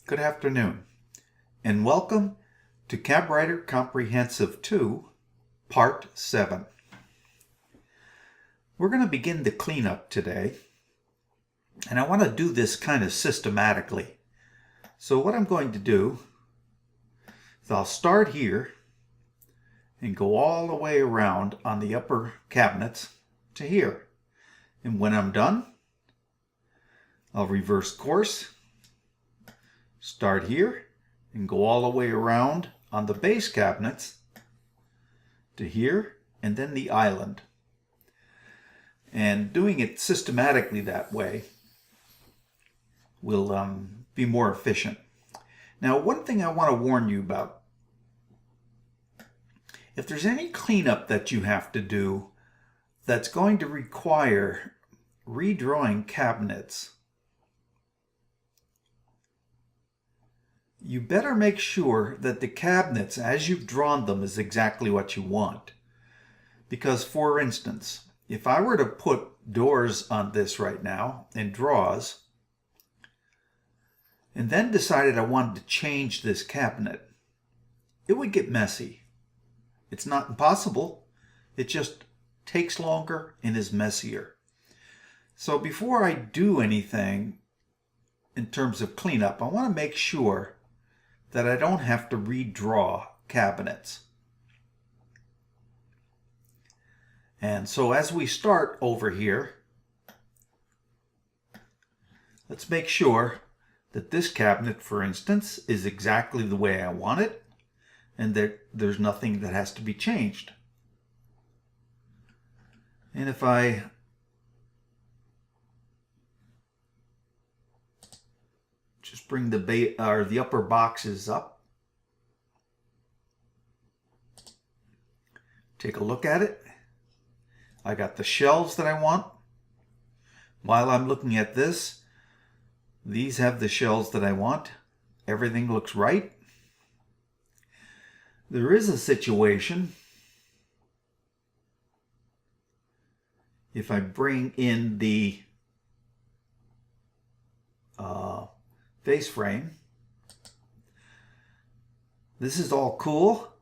Good afternoon, and welcome to CabWriter Comprehensive 2, Part 7. We're going to begin the cleanup today, and I want to do this kind of systematically. So what I'm going to do is I'll start here and go all the way around on the upper cabinets to here. And when I'm done, I'll reverse course, start here, and go all the way around on the base cabinets to here, and then the island. And doing it systematically that way will be more efficient. Now, one thing I want to warn you about, if there's any cleanup that you have to do that's going to require redrawing cabinets, you better make sure that the cabinets, as you've drawn them, is exactly what you want. Because, for instance, if I were to put doors on this right now and drawers, and then decided I wanted to change this cabinet, it would get messy. It's not impossible, it just takes longer and is messier. So before I do anything in terms of cleanup, I want to make sure that I don't have to redraw cabinets. And so as we start over here, let's make sure that this cabinet, for instance, is exactly the way I want it, and that there's nothing that has to be changed. And if I just bring the upper boxes up, take a look at it. I got the shelves that I want. While I'm looking at this, these have the shelves that I want. Everything looks right. There is a situation, if I bring in the face frame, this is all cool.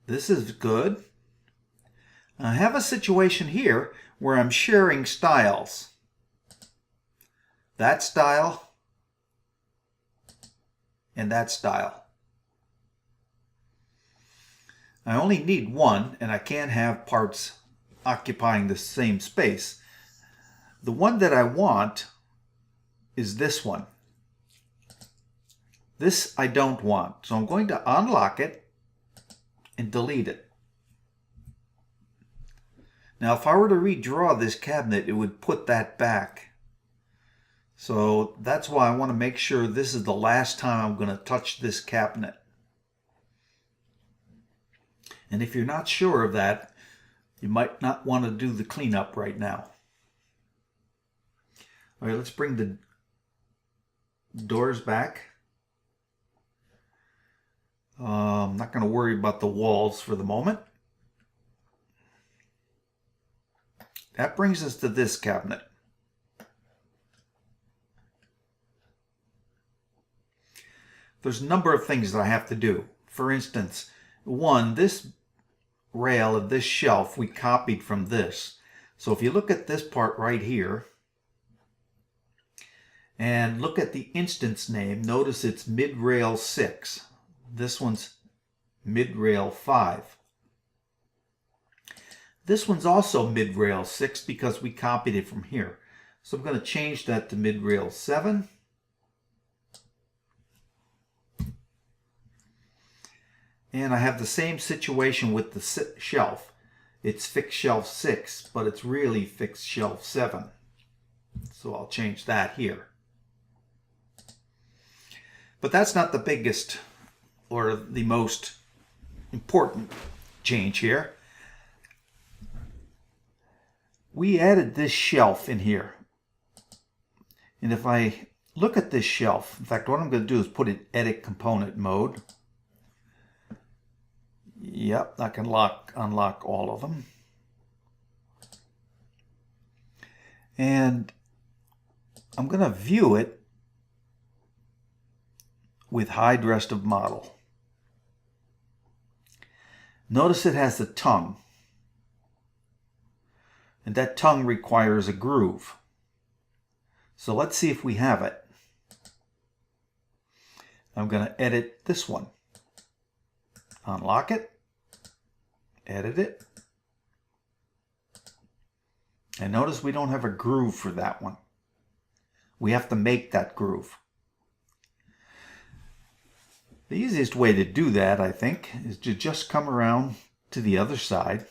This is good. I have a situation here where I'm sharing styles. That style and that style. I only need one, and I can't have parts occupying the same space. The one that I want is this one. This I don't want, so I'm going to unlock it and delete it. Now, if I were to redraw this cabinet, it would put that back. So that's why I want to make sure this is the last time I'm going to touch this cabinet. And if you're not sure of that, you might not want to do the cleanup right now. All right, let's bring the doors back. I'm not going to worry about the walls for the moment. That brings us to this cabinet. There's a number of things that I have to do. For instance, one, this rail of this shelf we copied from this. So if you look at this part right here and look at the instance name, notice it's mid-rail 6. This one's mid-rail 5. This one's also mid-rail 6 because we copied it from here. So I'm going to change that to mid-rail 7. And I have the same situation with the shelf. It's fixed shelf 6, but it's really fixed shelf 7. So I'll change that here. But that's not the biggest or the most important change here. We added this shelf in here. And if I look at this shelf, in fact, what I'm going to do is put it in edit component mode. Yep, I can unlock all of them. And I'm going to view it with hide rest of model. Notice it has the tongue, and that tongue requires a groove. So let's see if we have it. I'm going to edit this one. Unlock it, edit it, and notice we don't have a groove for that one. We have to make that groove. The easiest way to do that, I think, is to just come around to the other side.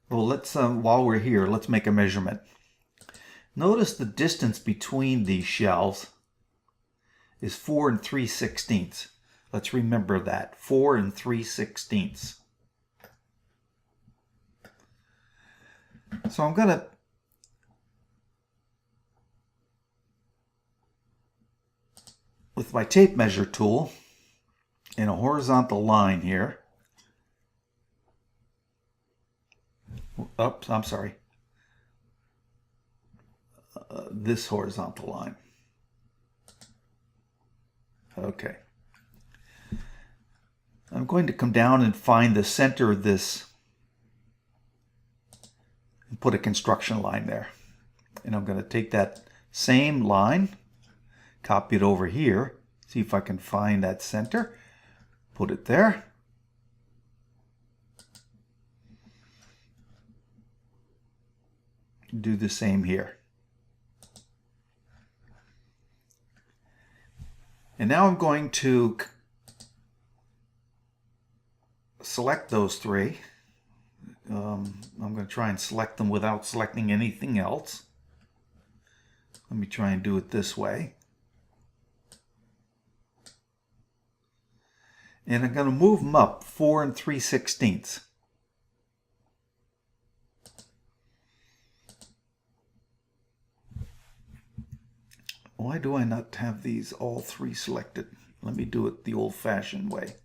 Well, let's while we're here, let's make a measurement. Notice the distance between these shelves is 4 3/16. Let's remember that, 4 3/16. So I'm going to with my tape measure tool in a horizontal line here. Oops, I'm sorry. This horizontal line. Okay. I'm going to come down and find the center of this and put a construction line there. And I'm going to take that same line, copy it over here, see if I can find that center, put it there. Do the same here. And now I'm going to select those three. I'm going to try and select them without selecting anything else. Let me try and do it this way. And I'm going to move them up 4 3/16. Why do I not have these all three selected? Let me do it the old-fashioned way.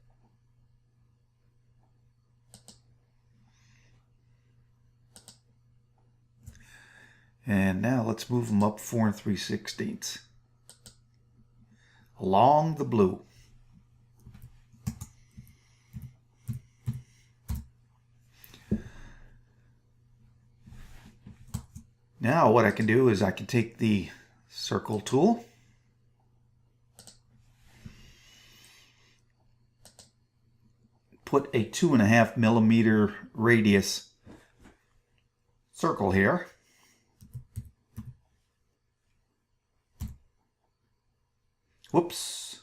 And now let's move them up 4 3/16 along the blue. Now what I can do is I can take the circle tool, put a 2.5 millimeter radius circle here, whoops,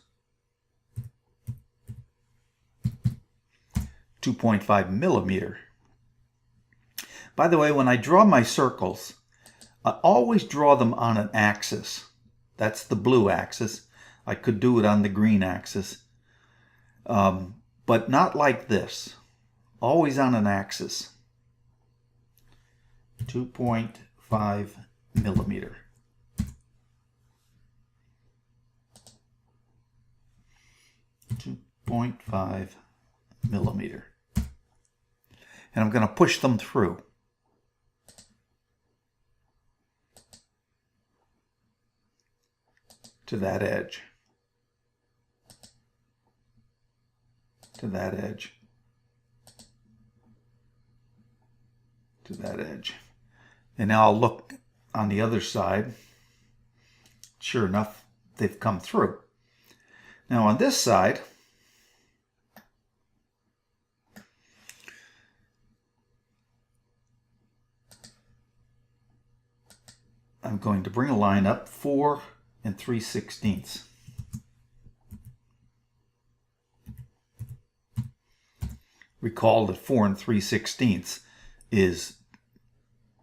2.5 millimeter. By the way, when I draw my circles, I always draw them on an axis. That's the blue axis. I could do it on the green axis, but not like this. Always on an axis. 2.5 millimeter. .5 millimeter. And I'm going to push them through. To that edge. To that edge. To that edge. And now I'll look on the other side. Sure enough, they've come through. Now on this side, I'm going to bring a line up 4 3/16. Recall that 4 3/16 is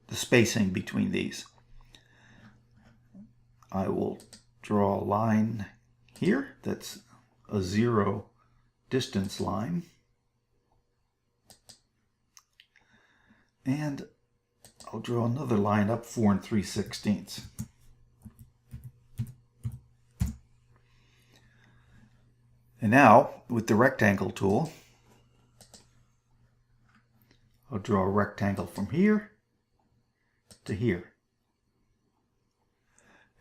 the spacing between these. I will draw a line here that's a 0 distance line. And I'll draw another line up 4 3/16. And now, with the rectangle tool, I'll draw a rectangle from here to here.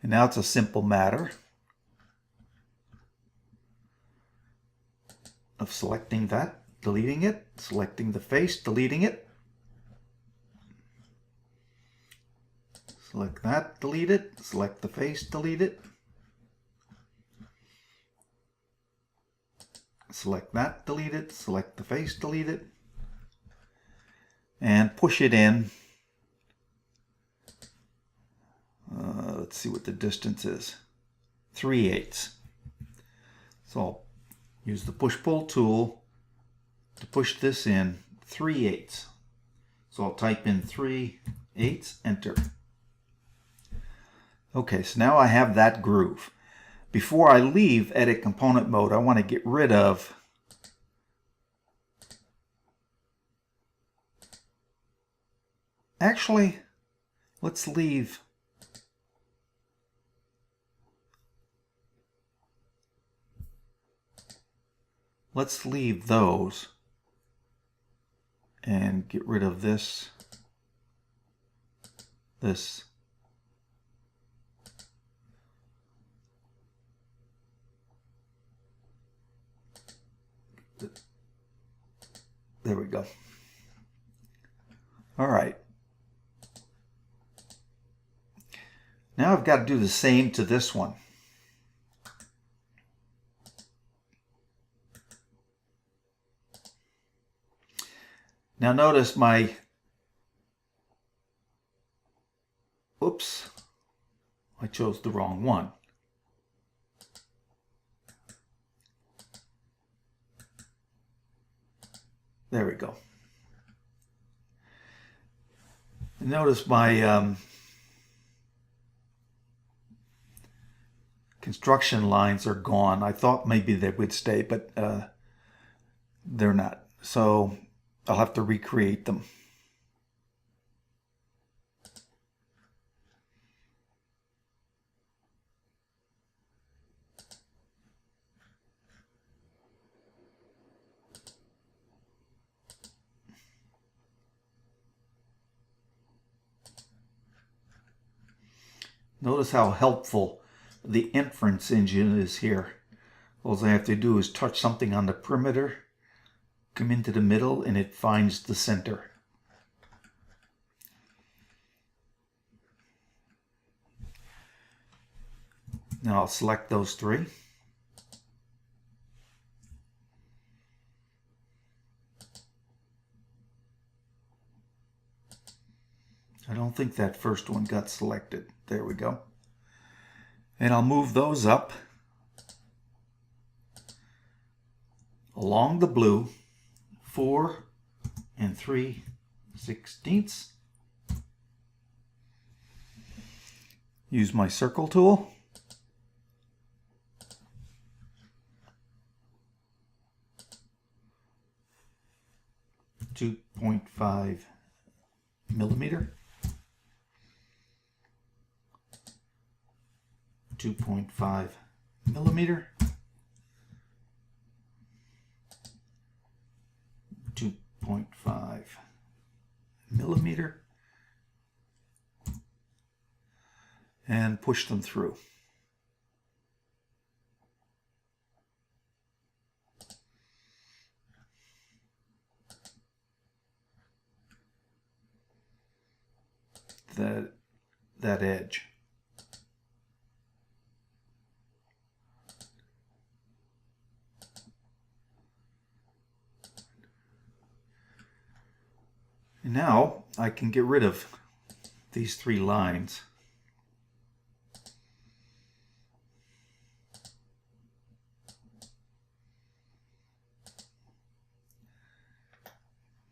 And now it's a simple matter of selecting that, deleting it, selecting the face, deleting it. Select that, delete it, select the face, delete it. Select that, delete it, select the face, delete it. And push it in. Let's see what the distance is. 3/8. So I'll use the push-pull tool to push this in 3/8. So I'll type in 3/8, enter. Okay, so now I have that groove. Before I leave edit component mode, I want to get rid of actually, let's leave those and get rid of this, this. There we go. All right. Now I've got to do the same to this one. Now notice my, oops, I chose the wrong one. There we go. Notice my construction lines are gone. I thought maybe they would stay, but they're not. So I'll have to recreate them. Notice how helpful the inference engine is here. All I have to do is touch something on the perimeter, come into the middle, and it finds the center. Now I'll select those three. I don't think that first one got selected. There we go. And I'll move those up along the blue 4 3/16. Use my circle tool. .5 millimeter. 2.5 millimeter. 2.5 millimeter. And push them through. That edge. And now I can get rid of these 3 lines.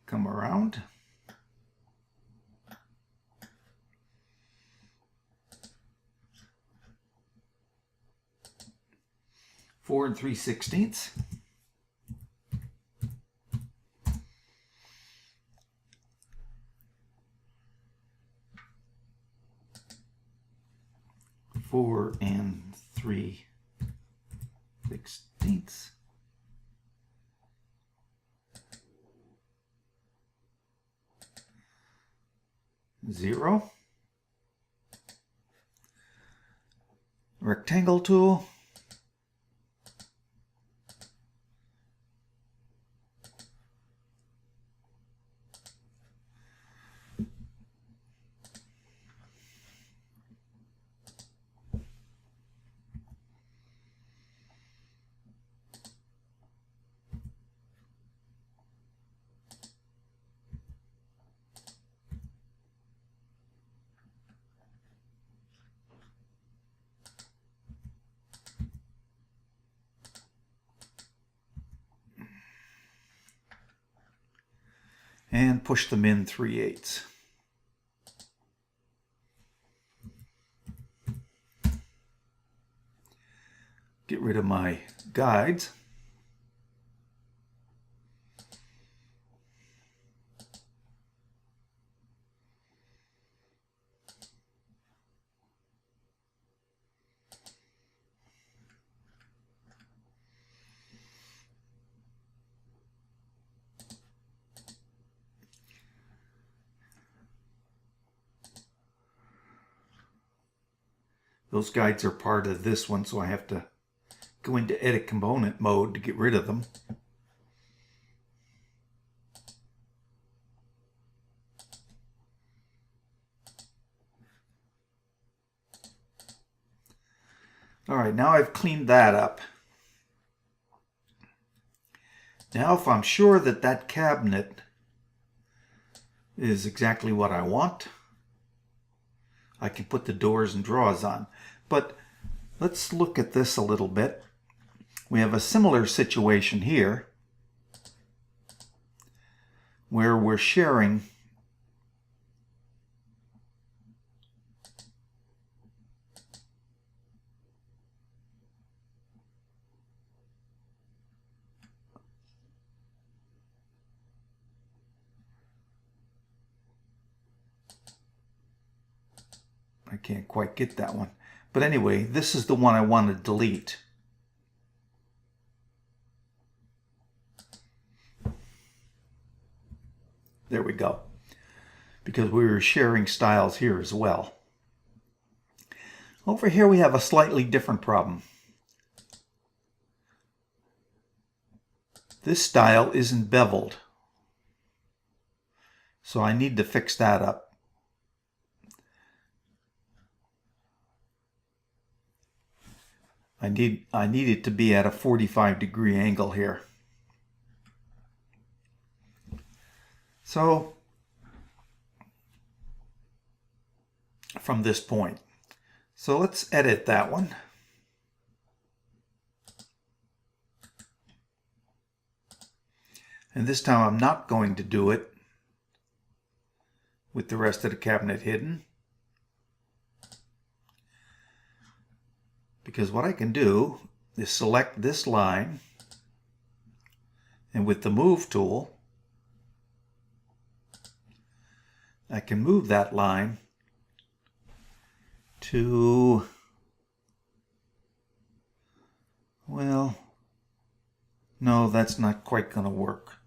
Come around. Four 3/16. Four 3/16. 0. rectangle tool. And push them in 3/8. Get rid of my guides. Those guides are part of this one, so I have to go into edit component mode to get rid of them. All right, now I've cleaned that up. Now if I'm sure that that cabinet is exactly what I want, I can put the doors and drawers on. But let's look at this a little bit. We have a similar situation here where we're sharing I can't quite get that one. But anyway, this is the one I want to delete. There we go. Because we were sharing styles here as well. Over here we have a slightly different problem. This style isn't beveled. So I need to fix that up. I need it to be at a 45-degree angle here. So from this point. So let's edit that one. And this time I'm not going to do it with the rest of the cabinet hidden. Because what I can do is select this line, and with the move tool, I can move that line to, well, no, that's not quite going to work.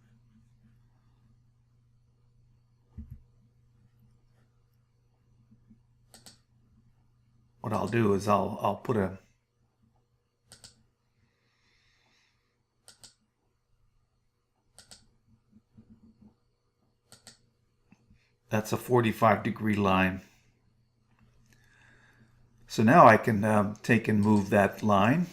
What I'll do is I'll put a that's a 45-degree line. So now I can take and move that line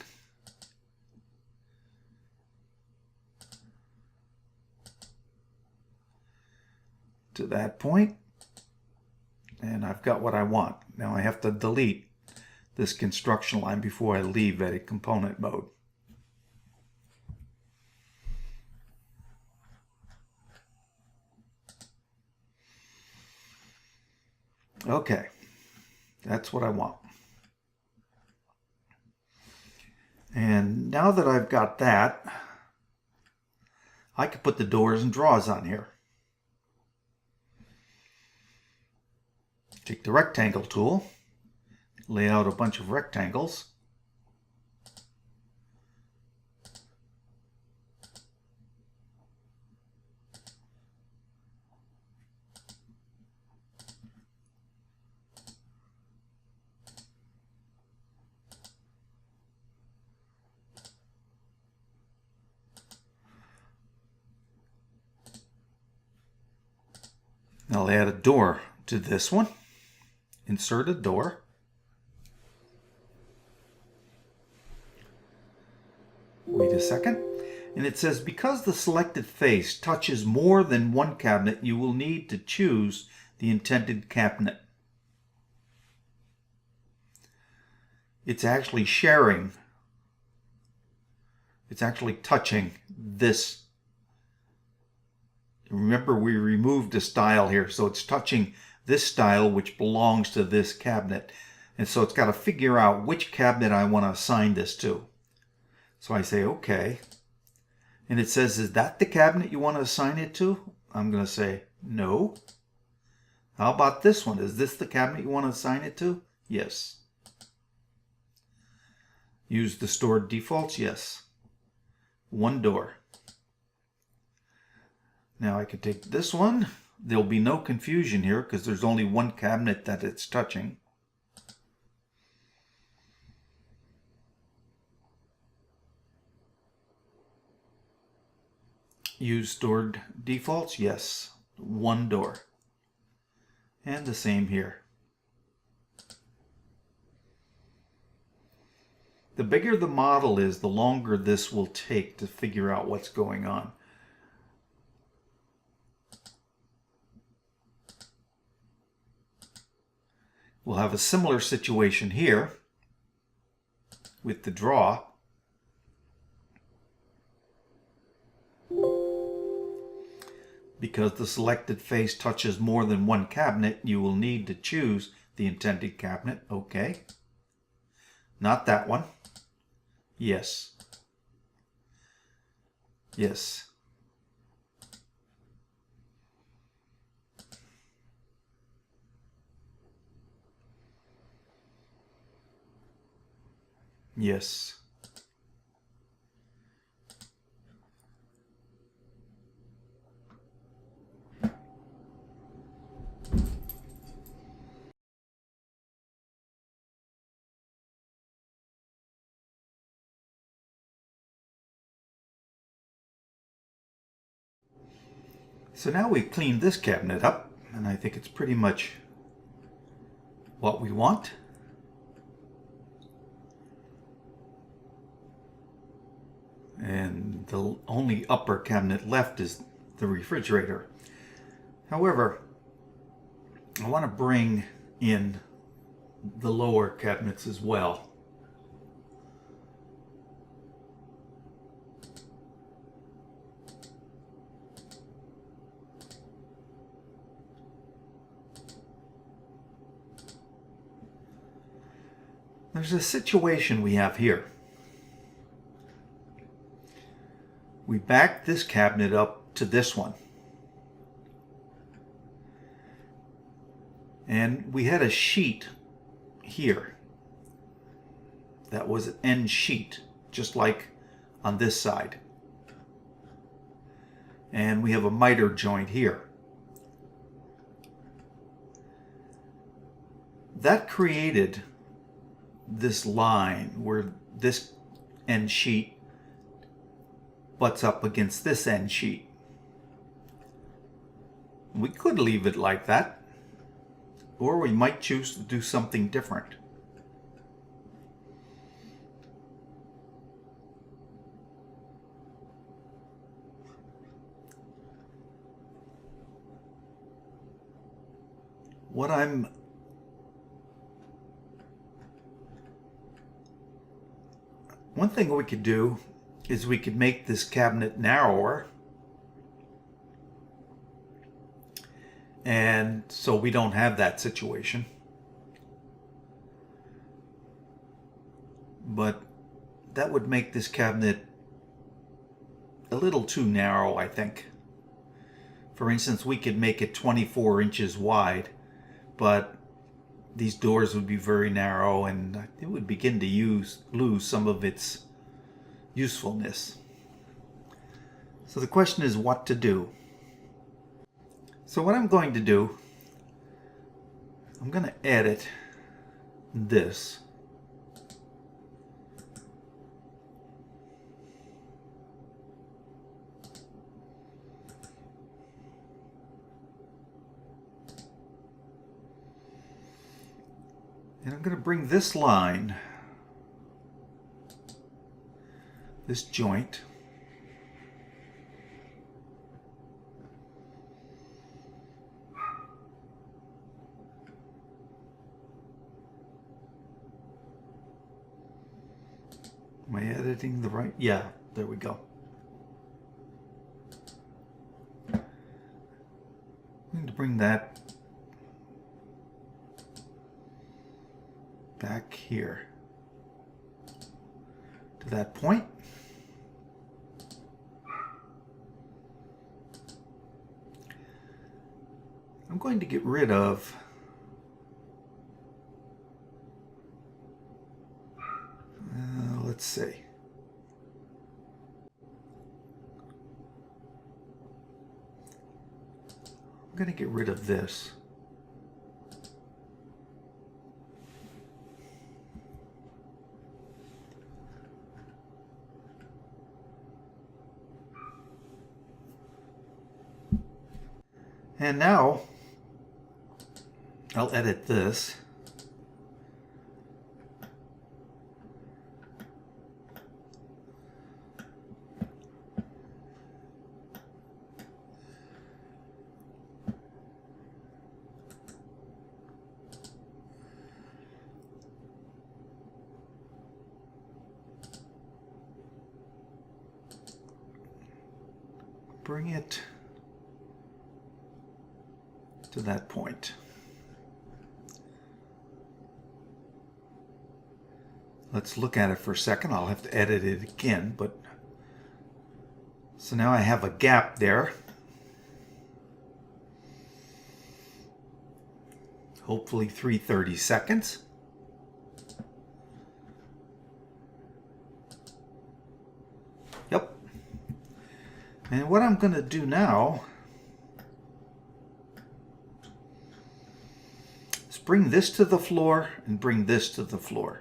to that point, and I've got what I want. Now I have to delete this construction line before I leave edit component mode. Okay, that's what I want. And now that I've got that, I can put the doors and drawers on here. Take the rectangle tool, lay out a bunch of rectangles. I'll add a door to this one. Insert a door. Wait a second. And it says, because the selected face touches more than one cabinet, you will need to choose the intended cabinet. It's actually sharing. It's actually touching this. Remember, we removed a style here, so it's touching this style, which belongs to this cabinet. And so it's got to figure out which cabinet I want to assign this to. So I say, okay. And it says, is that the cabinet you want to assign it to? I'm going to say, no. How about this one? Is this the cabinet you want to assign it to? Yes. Use the stored defaults? Yes. One door. Now I could take this one. There'll be no confusion here because there's only one cabinet that it's touching. Use stored defaults? Yes. One door. And the same here. The bigger the model is, the longer this will take to figure out what's going on. We'll have a similar situation here with the draw. Because the selected face touches more than one cabinet, you will need to choose the intended cabinet. Okay. Not that one. Yes. Yes. Yes. So now we've cleaned this cabinet up, and I think it's pretty much what we want. And the only upper cabinet left is the refrigerator. However, I want to bring in the lower cabinets as well. There's a situation we have here. We backed this cabinet up to this one. And we had a sheet here that was an end sheet, just like on this side. And we have a miter joint here. That created this line where this end sheet butts up against this end sheet. We could leave it like that, or we might choose to do something different. One thing we could do is we could make this cabinet narrower, and so we don't have that situation. But that would make this cabinet a little too narrow, I think. For instance, we could make it 24 inches wide, but these doors would be very narrow and it would begin to lose some of its usefulness. So the question is what to do. So what I'm going to do, I'm going to edit this. And I'm going to bring this line, this joint, am I editing the right? Yeah, there we go. I'm going to bring that back here to that point. I'm going to get rid of let's see. I'm going to get rid of this. And now I'll edit this. Bring it to that point. Let's look at it for a second. I'll have to edit it again, but so now I have a gap there. Hopefully 3/30 seconds. Yep. And what I'm going to do now is bring this to the floor and bring this to the floor.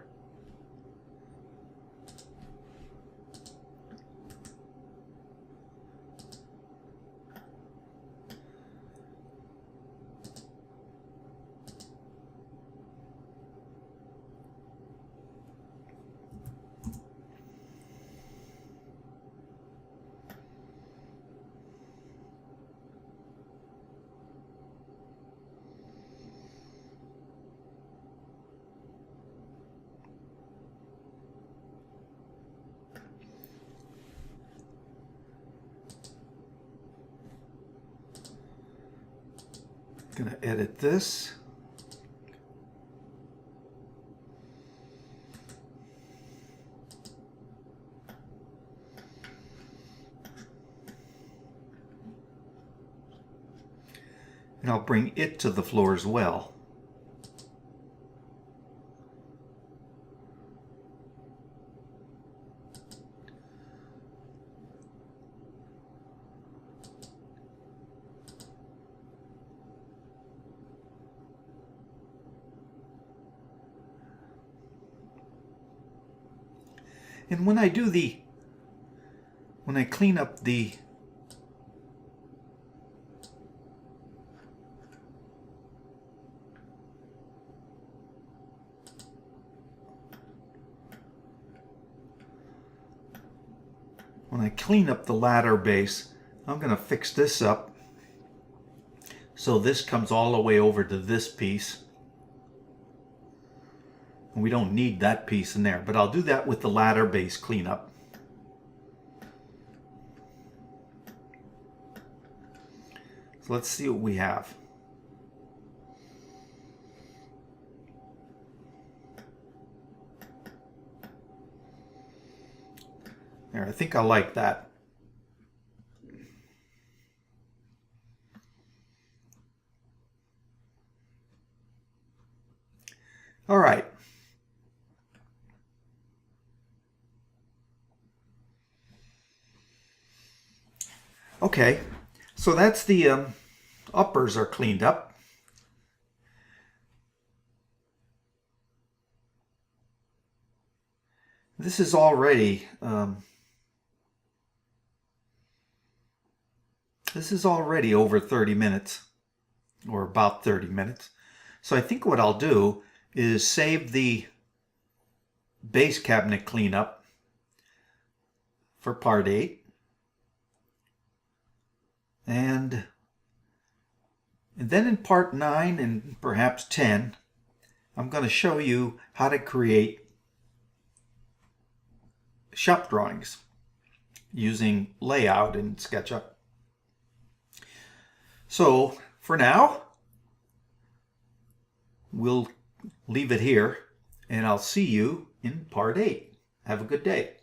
I'm going to edit this. And I'll bring it to the floor as well. And when I clean up the ladder base, I'm going to fix this up so this comes all the way over to this piece. And we don't need that piece in there, but I'll do that with the ladder base cleanup. So let's see what we have. There, I think I like that. All right. Okay, so that's the uppers are cleaned up. This is already over 30 minutes, or about 30 minutes. So I think what I'll do is save the base cabinet cleanup for part 8. And then in part 9 and perhaps 10, I'm going to show you how to create shop drawings using layout in SketchUp. So for now, we'll leave it here, and I'll see you in part 8. Have a good day.